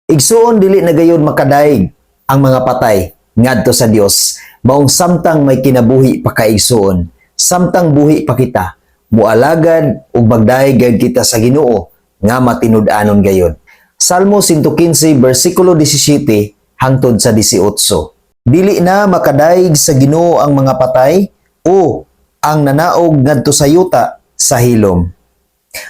Igsuon dili na gayon makadaig ang mga patay ngadto sa Dios. Maong samtang may kinabuhi pa kaigsuon, samtang buhi pa kita, mualagad ug magdaig gayud kita sa Ginoo nga matinud-anon gayon. Salmo 115 bersikulo 17 hangtod sa 18. Dili na makadaig sa Ginoo ang mga patay o ang nanaog ngadto sa yuta sa hilom.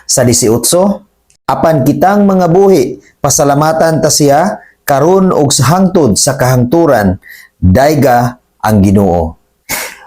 Sa 18, apan kitang mga buhi, pasalamatan ta siya karon og sa hangtod sa kahangturan, dayga ang Ginoo.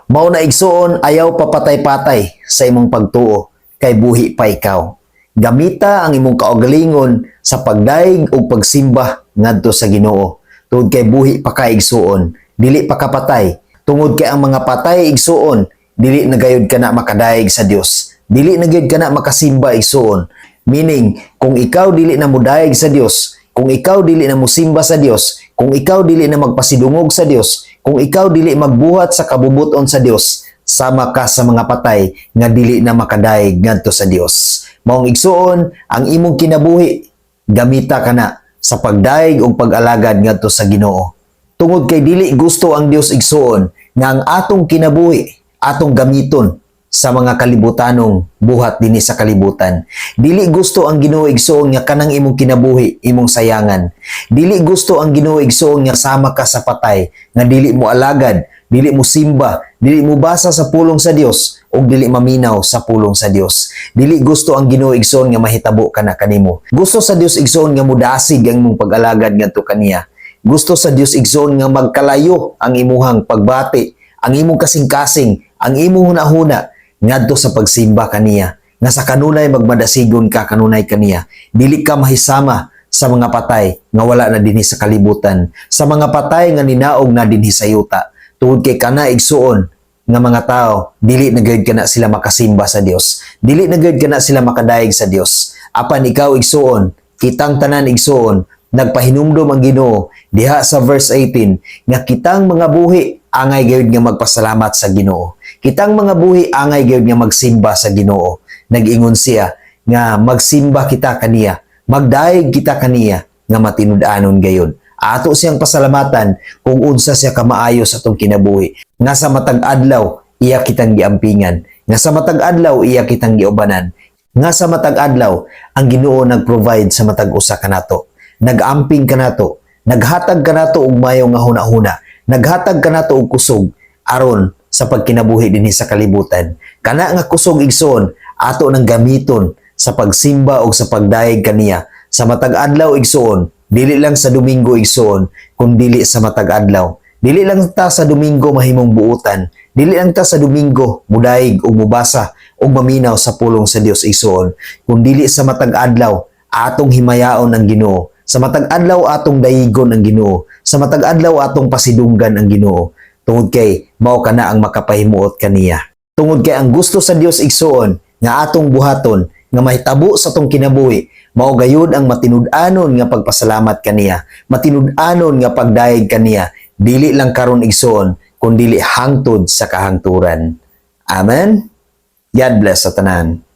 Mao na igsuon, ayaw papatay-patay sa imong pagtuo, kay buhi pa ikaw. Gamita ang imong kaugalingon sa pagdaig o pagsimba ngadto sa Ginoo. Tungod kay buhi pa ka igsuon, dili pa kapatay. Tungod kay ang mga patay igsuon, dili na gayud ka na makadaig sa Dios. Dili na gayud ka na makasimba igsuon. Meaning, kung ikaw dili na mudaig sa Dios, kung ikaw dili na musimba sa Dios, kung ikaw dili na magpasidungog sa Dios, kung ikaw dili magbuhat sa kabubuton sa Dios, sama ka sa mga patay nga dili na makadaig ngadto sa Dios. Maong igsuon, ang imong kinabuhi, gamita ka na sa pagdaig ug pag-alagad ngadto sa Ginoo. Tungod kay dili gusto ang Dios igsuon nga ang atong kinabuhi, atong gamiton sa mga kalibutanong buhat dinhi sa kalibutan. Dili gusto ang Ginoo igsuon nga kanang imong kinabuhi imong sayangan. Dili gusto ang Ginoo igsuon nga sama ka sa patay nga dili mo alagad, dili mo simba, dili mo basa sa pulong sa Dios ug dili maminaw sa pulong sa Dios. Dili gusto ang Ginoo igsuon nga mahitabo kana kanimo. Gusto sa Dios igsuon nga mudasig ang imong pag-alagad ngadto kaniya. Gusto sa Dios igsuon nga magkalayo ang imuhang pagbati, ang imong kasing-kasing, ang imong hunahuna ngadto sa pagsimba kaniya, nga sa kanunay magmadasigon ka kanunay kaniya. Dili ka mahisama sa mga patay nga wala na dinhi sa kalibutan, sa mga patay nga ninaog na dinhi sa yuta. Tungod kay kana igsuon nga mga tao, dili na gayud kana sila makasimba sa Dios. Dili na gayud kana sila makadaig sa Dios. Apan ikaw igsuon, kitang tanan igsuon, nagpahinumdom ang Ginoo diha sa verse 18 nga kitang mga buhi angay gayud nga magpasalamat sa Ginoo. Kitang mga buhi angay gayud nga magsimba sa Ginoo. Nag-ingon siya nga magsimba kita kaniya, magdaig kita kaniya nga matinud-anon gayon. Ato siyang pasalamatan kung unsa siya kamaayo sa atong kinabuhi. Nga sa matag adlaw iya kitang giampingan, nga sa matag adlaw iya kitang giubanan. Nga sa matag adlaw ang Ginoo nag-provide sa matag usa kanato. Nag-amping kanato, naghatag kanato og mayo nga hunahuna, naghatag kanato og kusog aron sa pagkinabuhi dinhi sa kalibutan. Kana nga kusog igsoon ato nang gamiton sa pagsimba o sa pagdaig kaniya sa matag adlaw igsoon, dili lang sa Domingo igsoon kundi sa matag adlaw. Dili lang ta sa Domingo mahimong buutan, dili lang ta sa Domingo mudaig o mubasa o maminaw sa pulong sa Dios igsoon, kundi sa matag adlaw atong himayaon ang Ginoo, sa matag adlaw atong dayigon ang Ginoo, sa matag adlaw atong pasidunggan ang Ginoo. Tungod kay mao kana ang makapahimuot kaniya. Tungod kay ang gusto sa Dios igsuon nga atong buhaton nga mahitabo sa atong kinabuhi, mao gayud ang matinud-anon nga pagpasalamat kaniya, matinud-anon nga pagdaig kaniya, dili lang karon igsuon kundi hangtod sa kahangturan. Amen. God bless sa tanan.